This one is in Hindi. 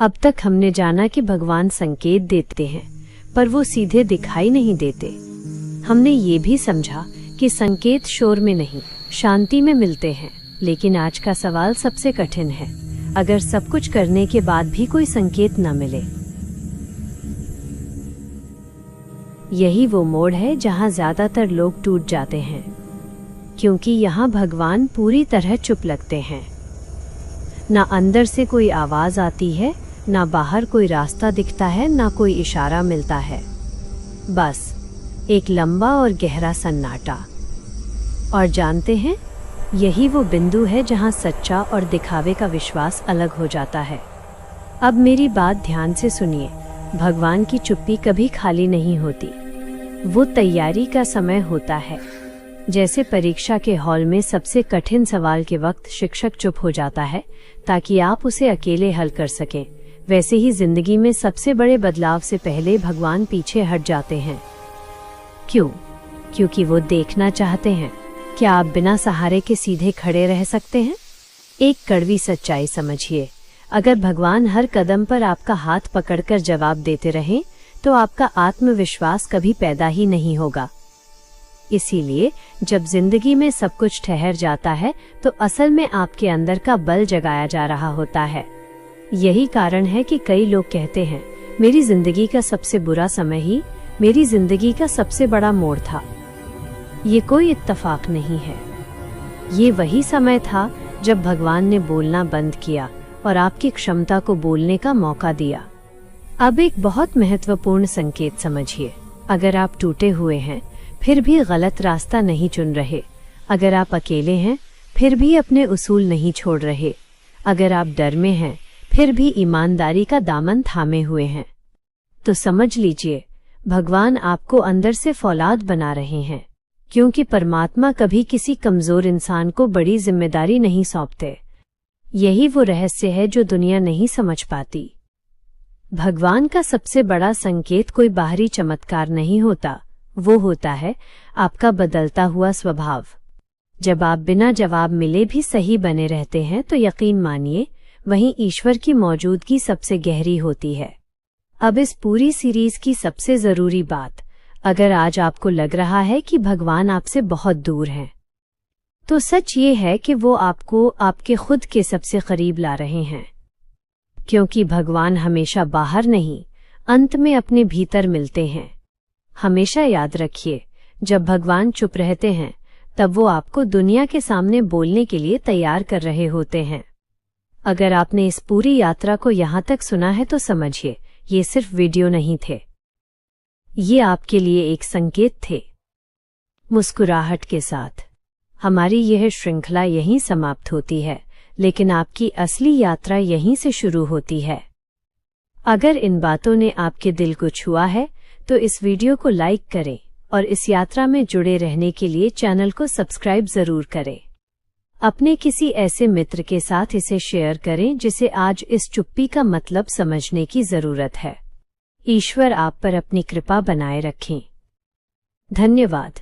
अब तक हमने जाना कि भगवान संकेत देते हैं, पर वो सीधे दिखाई नहीं देते। हमने ये भी समझा कि संकेत शोर में नहीं, शांति में मिलते हैं। लेकिन आज का सवाल सबसे कठिन है। अगर सब कुछ करने के बाद भी कोई संकेत न मिले, यही वो मोड़ है जहां ज्यादातर लोग टूट जाते हैं, क्योंकि यहाँ भगवान पूरी तरह चुप लगते हैं। ना अंदर से कोई आवाज आती है, ना बाहर कोई रास्ता दिखता है, ना कोई इशारा मिलता है। बस एक लंबा और गहरा सन्नाटा। और जानते हैं, यही वो बिंदु है जहां सच्चा और दिखावे का विश्वास अलग हो जाता है। अब मेरी बात ध्यान से सुनिए। भगवान की चुप्पी कभी खाली नहीं होती। वो तैयारी का समय होता है। जैसे परीक्षा के हॉल में सबसे कठिन सवाल के वक्त शिक्षक चुप हो जाता है ताकि आप उसे अकेले हल कर सकें, वैसे ही जिंदगी में सबसे बड़े बदलाव से पहले भगवान पीछे हट जाते हैं। क्यों? क्योंकि वो देखना चाहते हैं, क्या आप बिना सहारे के सीधे खड़े रह सकते हैं? एक कड़वी सच्चाई समझिए, अगर भगवान हर कदम पर आपका हाथ पकड़कर जवाब देते रहें, तो आपका आत्मविश्वास कभी पैदा ही नहीं होगा। इसीलिए जब जिंदगी में सब कुछ ठहर जाता है, तो असल में आपके अंदर का बल जगाया जा रहा होता है। यही कारण है कि कई लोग कहते हैं, मेरी जिंदगी का सबसे बुरा समय ही मेरी जिंदगी का सबसे बड़ा मोड़ था। ये कोई इत्तेफाक नहीं है। ये वही समय था जब भगवान ने बोलना बंद किया और आपकी क्षमता को बोलने का मौका दिया। अब एक बहुत महत्वपूर्ण संकेत समझिए। अगर आप टूटे हुए हैं, फिर भी गलत रास्ता नहीं चुन रहे, अगर आप अकेले हैं, फिर भी अपने उसूल नहीं छोड़ रहे, अगर आप डर में हैं, फिर भी ईमानदारी का दामन थामे हुए हैं, तो समझ लीजिए भगवान आपको अंदर से फौलाद बना रहे हैं। क्योंकि परमात्मा कभी किसी कमजोर इंसान को बड़ी जिम्मेदारी नहीं सौंपते। यही वो रहस्य है जो दुनिया नहीं समझ पाती। भगवान का सबसे बड़ा संकेत कोई बाहरी चमत्कार नहीं होता, वो होता है आपका बदलता हुआ स्वभाव। जब आप बिना जवाब मिले भी सही बने रहते हैं, तो यकीन मानिए वहीं ईश्वर की मौजूदगी सबसे गहरी होती है। अब इस पूरी सीरीज की सबसे जरूरी बात, अगर आज आपको लग रहा है कि भगवान आपसे बहुत दूर हैं, तो सच ये है कि वो आपको आपके खुद के सबसे करीब ला रहे हैं। क्योंकि भगवान हमेशा बाहर नहीं, अंत में अपने भीतर मिलते हैं। हमेशा याद रखिए, जब भगवान चुप रहते हैं, तब वो आपको दुनिया के सामने बोलने के लिए तैयार कर रहे होते हैं। अगर आपने इस पूरी यात्रा को यहाँ तक सुना है, तो समझिए ये सिर्फ वीडियो नहीं थे, ये आपके लिए एक संकेत थे। मुस्कुराहट के साथ हमारी यह श्रृंखला यहीं समाप्त होती है, लेकिन आपकी असली यात्रा यहीं से शुरू होती है। अगर इन बातों ने आपके दिल को छुआ है, तो इस वीडियो को लाइक करें और इस यात्रा में जुड़े रहने के लिए चैनल को सब्सक्राइब जरूर करें। अपने किसी ऐसे मित्र के साथ इसे शेयर करें जिसे आज इस चुप्पी का मतलब समझने की जरूरत है। ईश्वर आप पर अपनी कृपा बनाए रखें। धन्यवाद।